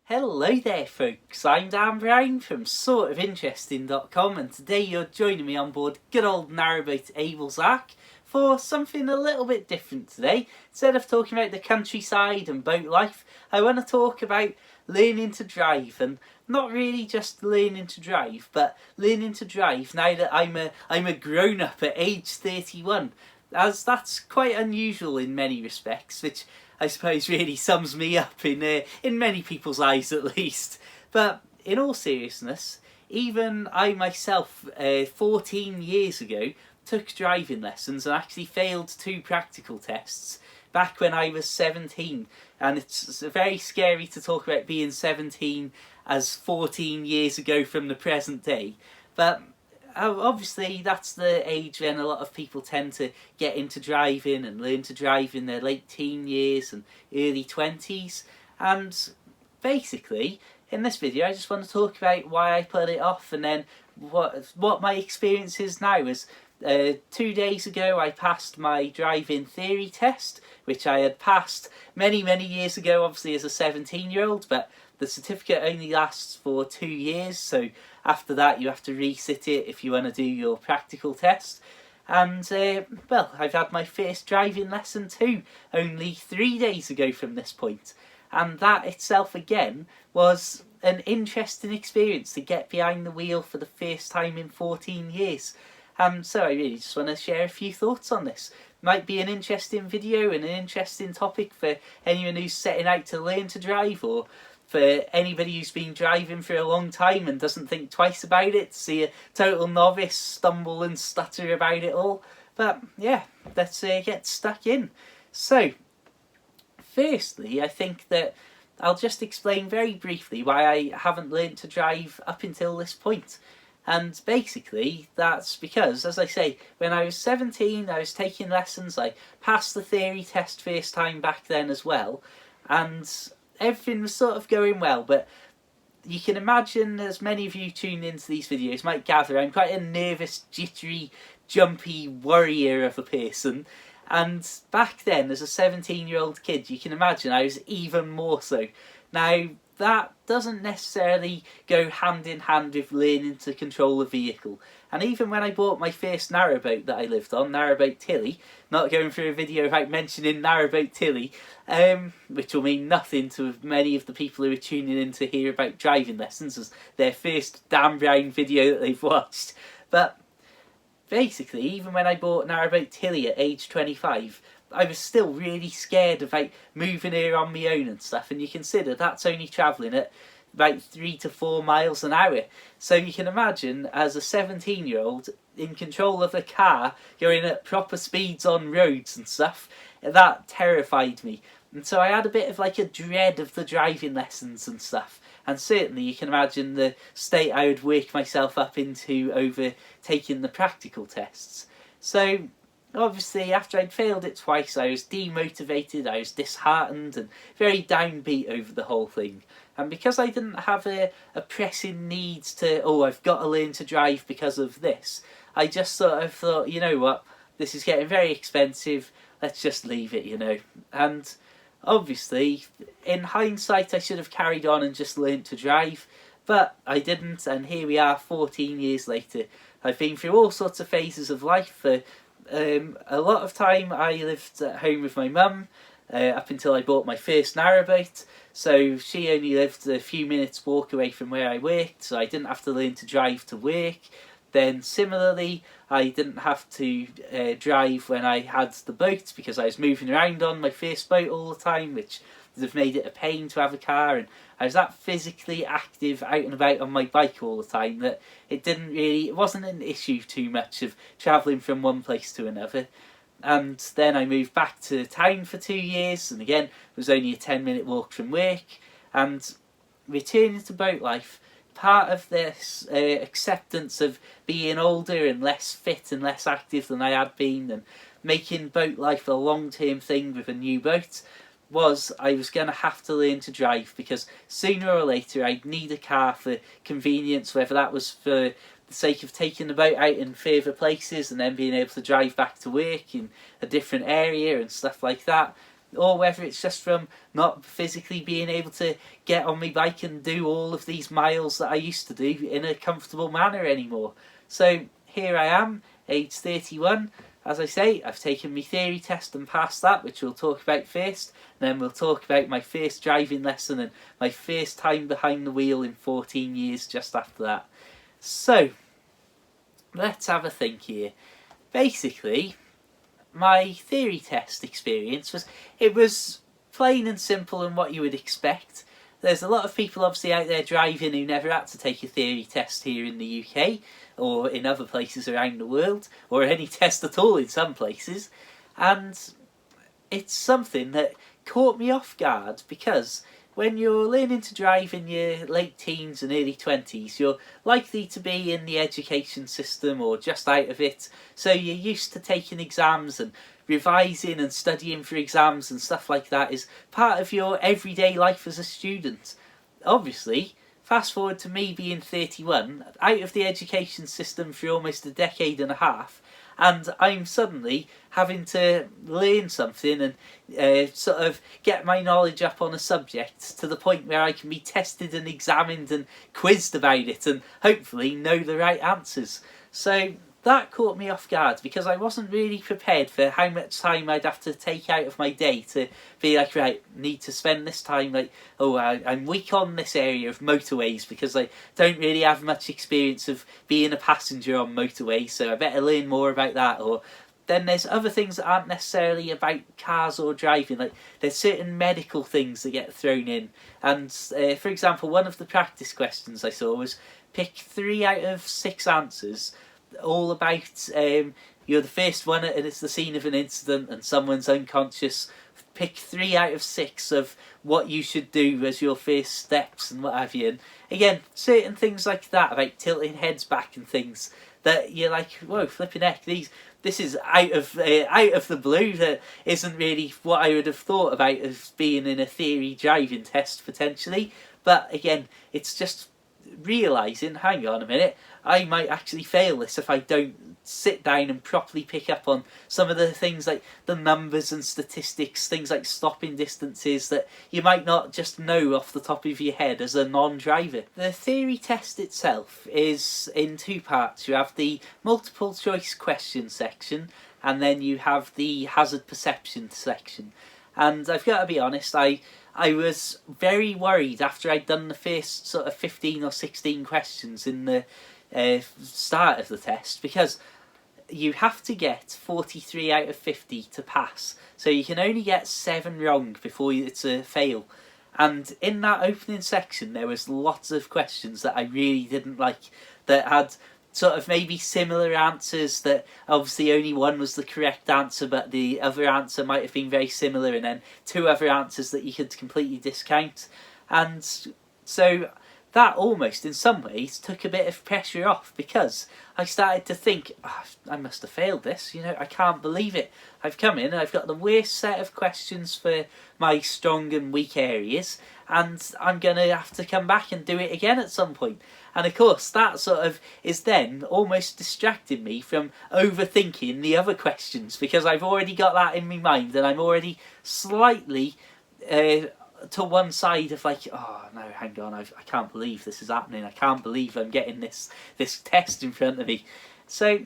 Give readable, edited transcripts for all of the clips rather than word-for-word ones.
Hello there folks, I'm Dan Brown from sortofinteresting.com and today you're joining me on board good old narrowboat Abel's Ark for something a little bit different today. Instead of talking about the countryside and boat life, I want to talk about learning to drive, and not really just learning to drive, but learning to drive now that I'm a grown-up at age 31, as that's quite unusual in many respects, which I suppose really sums me up in many people's eyes at least. But in all seriousness, even I myself 14 years ago took driving lessons and actually failed 2 practical tests back when I was 17, and it's very scary to talk about being 17 as 14 years ago from the present day, but obviously that's the age when a lot of people tend to get into driving and learn to drive in their late teen years and early 20s. And basically in this video I just want to talk about why I put it off, and then what my experience is now. Is 2 days ago I passed my driving theory test, which I had passed many years ago, obviously as a 17-year-old, but the certificate only lasts for 2 years, so after that you have to resit it if you want to do your practical test. And well, I've had my first driving lesson too, only 3 days ago from this point, and that itself again was an interesting experience to get behind the wheel for the first time in 14 years. So I really just want to share a few thoughts on this. Might be an interesting video and an interesting topic for anyone who's setting out to learn to drive, or for anybody who's been driving for a long time and doesn't think twice about it, to see a total novice stumble and stutter about it all. But yeah, let's get stuck in. So, firstly, I think that I'll just explain very briefly why I haven't learned to drive up until this point. And basically, that's because, as I say, when I was 17, I was taking lessons. I passed the theory test first time back then as well, and everything was sort of going well. But you can imagine, as many of you tune into these videos might gather, I'm quite a nervous, jittery, jumpy worrier of a person. And back then, as a 17-year-old kid, you can imagine I was even more so. Now, that doesn't necessarily go hand in hand with learning to control a vehicle. And even when I bought my first narrowboat that I lived on, Narrowboat Tilly, not going through a video without mentioning Narrowboat Tilly, which will mean nothing to many of the people who are tuning in to hear about driving lessons as their first Dan Brown video that they've watched. But basically, even when I bought Narrowboat Tilly at age 25, I was still really scared about moving her on my own and stuff, and you consider that's only travelling at about 3 to 4 miles an hour. So you can imagine, as a 17-year-old in control of a car going at proper speeds on roads and stuff, that terrified me. And so I had a bit of like a dread of the driving lessons and stuff. And certainly you can imagine the state I would work myself up into over taking the practical tests. So obviously, after I'd failed it twice, I was demotivated, I was disheartened and very downbeat over the whole thing. And because I didn't have a pressing need to, oh, I've got to learn to drive because of this, I just sort of thought, you know what, this is getting very expensive, let's just leave it, you know. And obviously, in hindsight, I should have carried on and just learned to drive, but I didn't, and here we are 14 years later. I've been through all sorts of phases of life. A lot of time I lived at home with my mum up until I bought my first narrowboat, so she only lived a few minutes walk away from where I worked, so I didn't have to learn to drive to work. Then similarly, I didn't have to drive when I had the boat because I was moving around on my first boat all the time, which would have made it a pain to have a car, and I was that physically active out and about on my bike all the time that it wasn't an issue too much of travelling from one place to another. And then I moved back to town for 2 years, and again it was only a 10-minute walk from work. And returning to boat life, part of this acceptance of being older and less fit and less active than I had been, and making boat life a long-term thing with a new boat, was I was going to have to learn to drive, because sooner or later I'd need a car for convenience, whether that was for the sake of taking the boat out in further places and then being able to drive back to work in a different area and stuff like that, or whether it's just from not physically being able to get on my bike and do all of these miles that I used to do in a comfortable manner anymore. So here I am, age 31. As I say, I've taken my theory test and passed that, which we'll talk about first. And then we'll talk about my first driving lesson and my first time behind the wheel in 14 years just after that. So, let's have a think here. Basically, my theory test experience was plain and simple and what you would expect. There's a lot of people obviously out there driving who never had to take a theory test here in the UK or in other places around the world, or any test at all in some places, and it's something that caught me off guard because when you're learning to drive in your late teens and early 20s, you're likely to be in the education system or just out of it, so you're used to taking exams, and revising and studying for exams and stuff like that is part of your everyday life as a student. Obviously, fast forward to me being 31, out of the education system for almost a decade and a half, and I'm suddenly having to learn something and sort of get my knowledge up on a subject to the point where I can be tested and examined and quizzed about it and hopefully know the right answers. So that caught me off guard because I wasn't really prepared for how much time I'd have to take out of my day to be like, right, need to spend this time, like, oh, I'm weak on this area of motorways because I don't really have much experience of being a passenger on motorways, so I better learn more about that. Or then there's other things that aren't necessarily about cars or driving, like there's certain medical things that get thrown in. And for example, one of the practice questions I saw was pick 3 out of 6 answers all about you're the first one and it's the scene of an incident and someone's unconscious. Pick 3 out of 6 of what you should do as your first steps and what have you. And again, certain things like that about tilting heads back and things that you're like, whoa, flipping heck, this is out of the blue. That isn't really what I would have thought about as being in a theory driving test potentially. But again, it's just realising, hang on a minute, I might actually fail this if I don't sit down and properly pick up on some of the things like the numbers and statistics, things like stopping distances that you might not just know off the top of your head as a non-driver. The theory test itself is in 2 parts. You have the multiple choice question section and then you have the hazard perception section. And I've got to be honest, I was very worried after I'd done the first sort of 15 or 16 questions in the start of the test, because you have to get 43 out of 50 to pass, so you can only get 7 wrong before it's a fail. And in that opening section there was lots of questions that I really didn't like, that had sort of maybe similar answers, that obviously only one was the correct answer but the other answer might have been very similar, and then 2 other answers that you could completely discount. And so that almost in some ways took a bit of pressure off, because I started to think, oh, I must have failed this, I can't believe it. I've come in and I've got the worst set of questions for my strong and weak areas, and I'm going to have to come back and do it again at some point. And of course that sort of is then almost distracting me from overthinking the other questions, because I've already got that in my mind and I'm already slightly to one side of like, oh no, hang on, I can't believe this is happening, I can't believe I'm getting this test in front of me. So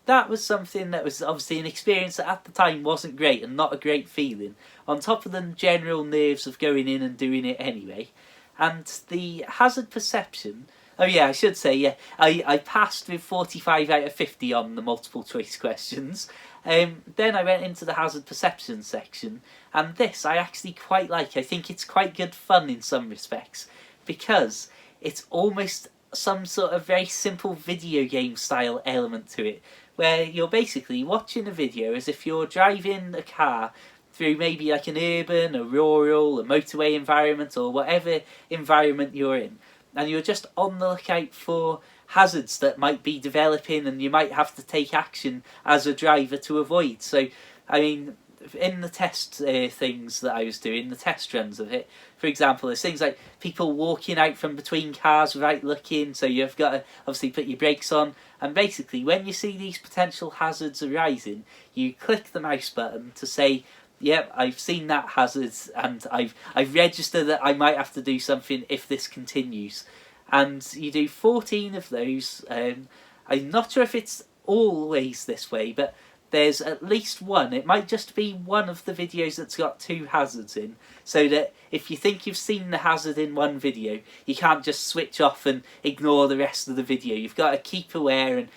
that was something that was obviously an experience that at the time wasn't great and not a great feeling, on top of the general nerves of going in and doing it anyway. And the hazard perception, oh yeah, I should say, yeah, I passed with 45 out of 50 on the multiple choice questions. Then I went into the hazard perception section, and this I actually quite like. I think it's quite good fun in some respects, because it's almost some sort of very simple video game style element to it, where you're basically watching a video as if you're driving a car through maybe like an urban, a rural, a motorway environment, or whatever environment you're in, and you're just on the lookout for hazards that might be developing and you might have to take action as a driver to avoid. So, I mean, in the test things that I was doing, the test runs of it, for example, there's things like people walking out from between cars without looking, so you've got to obviously put your brakes on, and basically when you see these potential hazards arising, you click the mouse button to say, yep, I've seen that hazard, and I've registered that I might have to do something if this continues. And you do 14 of those. I'm not sure if it's always this way, but there's at least one. It might just be one of the videos that's got 2 hazards in, so that if you think you've seen the hazard in one video, you can't just switch off and ignore the rest of the video. You've got to keep aware, and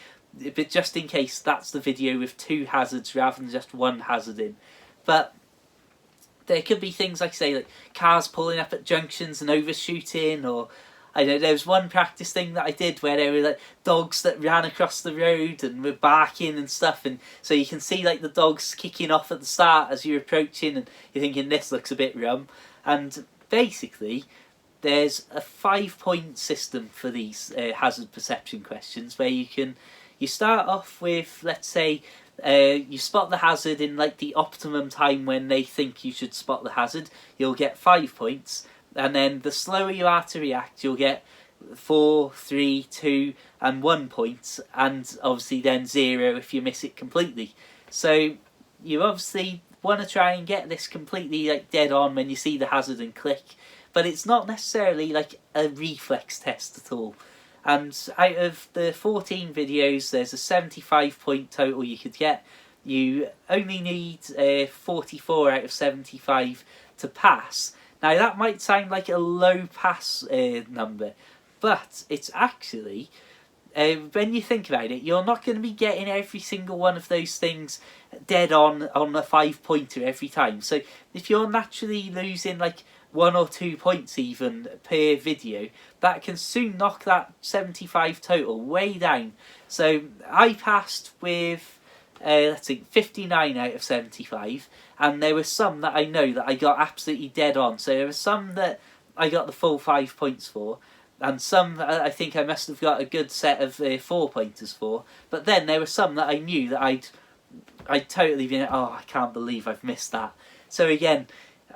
but just in case, that's the video with 2 hazards rather than just 1 hazard in. But there could be things like, say, like cars pulling up at junctions and overshooting, or I know there was one practice thing that I did where there were like dogs that ran across the road and were barking and stuff, and so you can see like the dogs kicking off at the start as you're approaching, and you're thinking this looks a bit rum. And basically there's a 5-point system for these hazard perception questions, where you start off with, let's say, you spot the hazard in like the optimum time when they think you should spot the hazard, you'll get 5 points. And then the slower you are to react, you'll get 4, 3, 2 and 1 point, and obviously then 0 if you miss it completely. So you obviously want to try and get this completely like dead on when you see the hazard and click, but it's not necessarily like a reflex test at all. And out of the 14 videos, there's a 75-point total you could get. You only need 44 out of 75 to pass. Now that might sound like a low pass number, but it's actually, when you think about it, you're not going to be getting every single one of those things dead on a 5-pointer every time. So if you're naturally losing like 1 or 2 points even per video, that can soon knock that 75 total way down. So I passed with let's see, 59 out of 75, and there were some that I know that I got absolutely dead on. So there were some that I got the full 5 points for, and some I think I must have got a good set of 4 pointers for. But then there were some that I knew that I'd totally been, oh, I can't believe I've missed that. So again,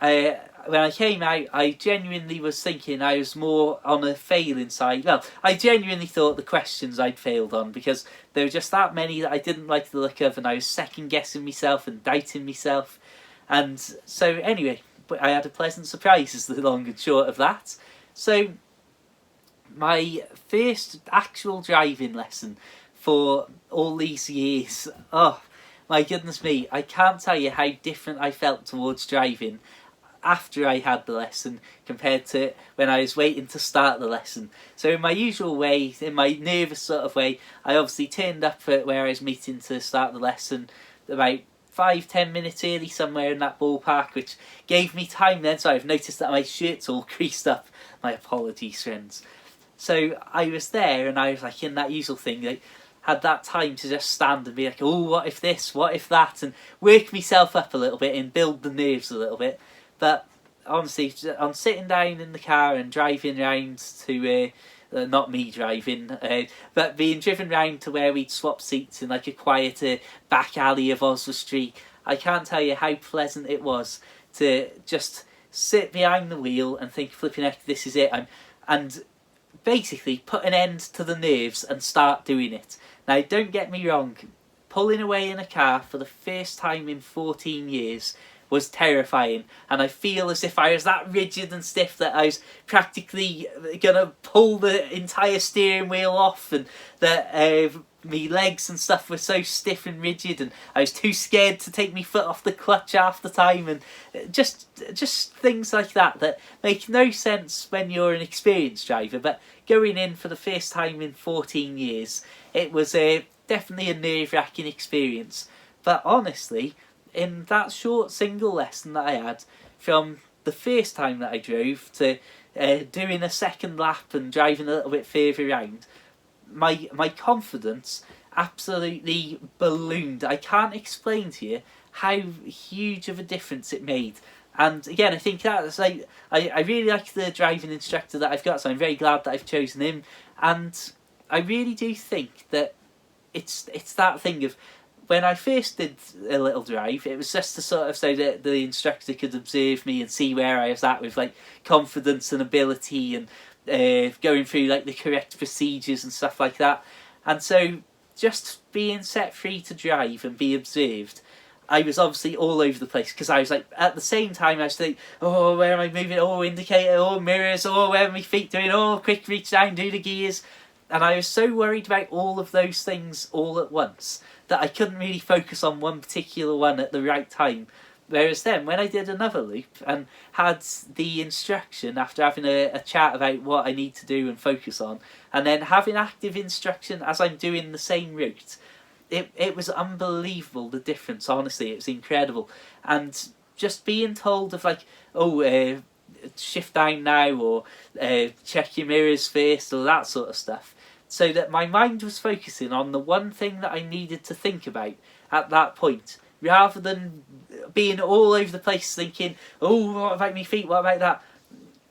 when I came out, I genuinely was thinking I was more on a failing side. Well, I genuinely thought the questions I'd failed on, because there were just that many that I didn't like the look of, and I was second guessing myself and doubting myself. And so anyway, I had a pleasant surprise is the long and short of that. So my first actual driving lesson for all these years, oh my goodness me, I can't tell you how different I felt towards driving after I had the lesson compared to when I was waiting to start the lesson. So in my usual way, in my nervous sort of way, I obviously turned up at where I was meeting to start the lesson about 5-10 minutes early, somewhere in that ballpark, which gave me time then. So I've noticed that my shirt's all creased up. My apologies, friends. So I was there, and I was like in that usual thing, like had that time to just stand and be like, oh, what if this, what if that, and work myself up a little bit and build the nerves a little bit. But honestly, on sitting down in the car and driving around to, not me driving, but being driven round to where we'd swap seats in like a quieter back alley of Osler Street, I can't tell you how pleasant it was to just sit behind the wheel and think, flipping heck, this is it. And basically put an end to the nerves and start doing it. Now, don't get me wrong, pulling away in a car for the first time in 14 years was terrifying, and I feel as if I was that rigid and stiff that I was practically gonna pull the entire steering wheel off, and that me legs and stuff were so stiff and rigid, and I was too scared to take my foot off the clutch half the time, and just things like that that make no sense when you're an experienced driver. But going in for the first time in 14 years, it was definitely a nerve-wracking experience. But honestly, in that short single lesson that I had, from the first time that I drove to doing a second lap and driving a little bit further around, my confidence absolutely ballooned. I can't explain to you how huge of a difference it made. And again, I think that's like, I really like the driving instructor that I've got, so I'm very glad that I've chosen him. And I really do think that it's that thing of, when I first did a little drive, it was just to sort of so that the instructor could observe me and see where I was at with like confidence and ability, and going through like the correct procedures and stuff like that. And so just being set free to drive and be observed, I was obviously all over the place, because I was like, at the same time I was thinking, oh, where am I moving, oh, indicator, oh, mirrors, oh, where are my feet doing, oh, quick reach down, do the gears. And I was so worried about all of those things all at once that I couldn't really focus on one particular one at the right time. Whereas then, when I did another loop and had the instruction after having a chat about what I need to do and focus on, and then having active instruction as I'm doing the same route, it was unbelievable, the difference, honestly. It was incredible. And just being told of like, oh, shift down now, or check your mirrors first, or that sort of stuff, so that my mind was focusing on the one thing that I needed to think about at that point, rather than being all over the place thinking, oh, what about my feet, what about that?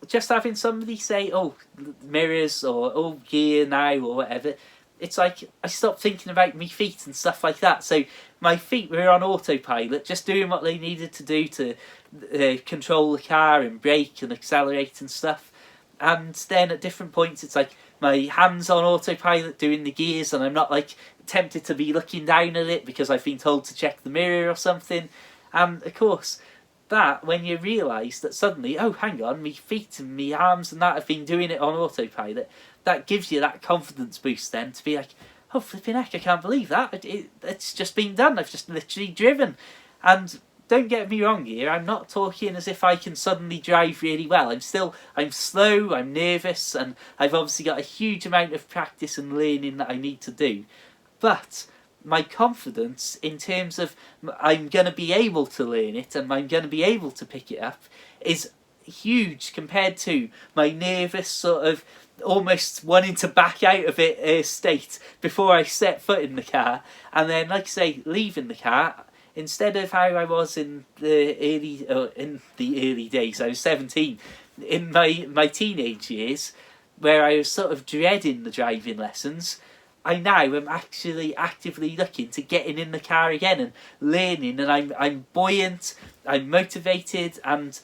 Just having somebody say, oh, mirrors, or oh, gear now, or whatever, it's like I stopped thinking about my feet and stuff like that. So my feet were on autopilot, just doing what they needed to do to control the car and brake and accelerate and stuff. And then at different points it's like my hands on autopilot doing the gears, and I'm not like tempted to be looking down at it because I've been told to check the mirror or something. And of course, that when you realise that suddenly, oh, hang on, my feet and my arms and that have been doing it on autopilot, that gives you that confidence boost then to be like, oh, flipping heck, I can't believe that. It's just been done. I've just literally driven. And don't get me wrong here, I'm not talking as if I can suddenly drive really well. I'm slow, I'm nervous, and I've obviously got a huge amount of practice and learning that I need to do. But my confidence in terms of I'm going to be able to learn it and I'm going to be able to pick it up is huge compared to my nervous sort of almost wanting to back out of it state before I set foot in the car, and then, like I say, leaving the car. Instead of how I was in the early days, I was 17, in my teenage years, where I was sort of dreading the driving lessons, I now am actually actively looking to getting in the car again and learning, and I'm buoyant, I'm motivated, and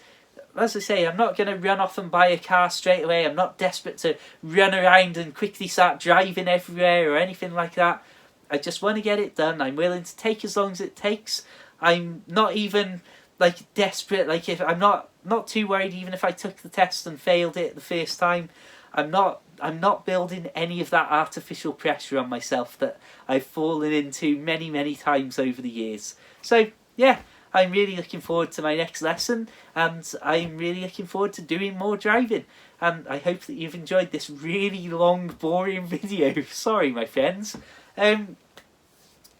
as I say, I'm not going to run off and buy a car straight away. I'm not desperate to run around and quickly start driving everywhere or anything like that. I just want to get it done. I'm willing to take as long as it takes. I'm not even like desperate. Like, if I'm not too worried even if I took the test and failed it the first time. I'm not building any of that artificial pressure on myself that I've fallen into many times over the years. So yeah, I'm really looking forward to my next lesson, and I'm really looking forward to doing more driving. And I hope that you've enjoyed this really long, boring video. Sorry, my friends.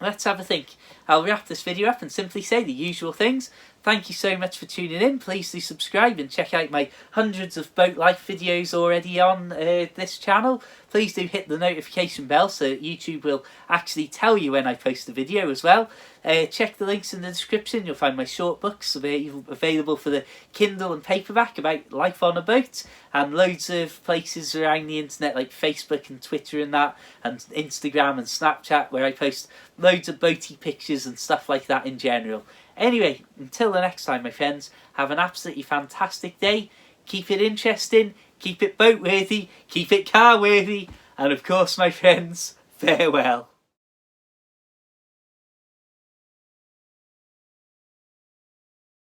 Let's have a think. I'll wrap this video up and simply say the usual things. Thank you so much for tuning in. Please do subscribe and check out my hundreds of boat life videos already on this channel. Please do hit the notification bell so that YouTube will actually tell you when I post a video as well. Check the links in the description. You'll find my short books available for the Kindle and paperback about life on a boat, and loads of places around the internet like Facebook and Twitter and that, and Instagram and Snapchat, where I post loads of boaty pictures and stuff like that in general. Anyway, until the next time, my friends, have an absolutely fantastic day. Keep it interesting, keep it boat worthy, keep it car worthy, and of course, my friends, farewell.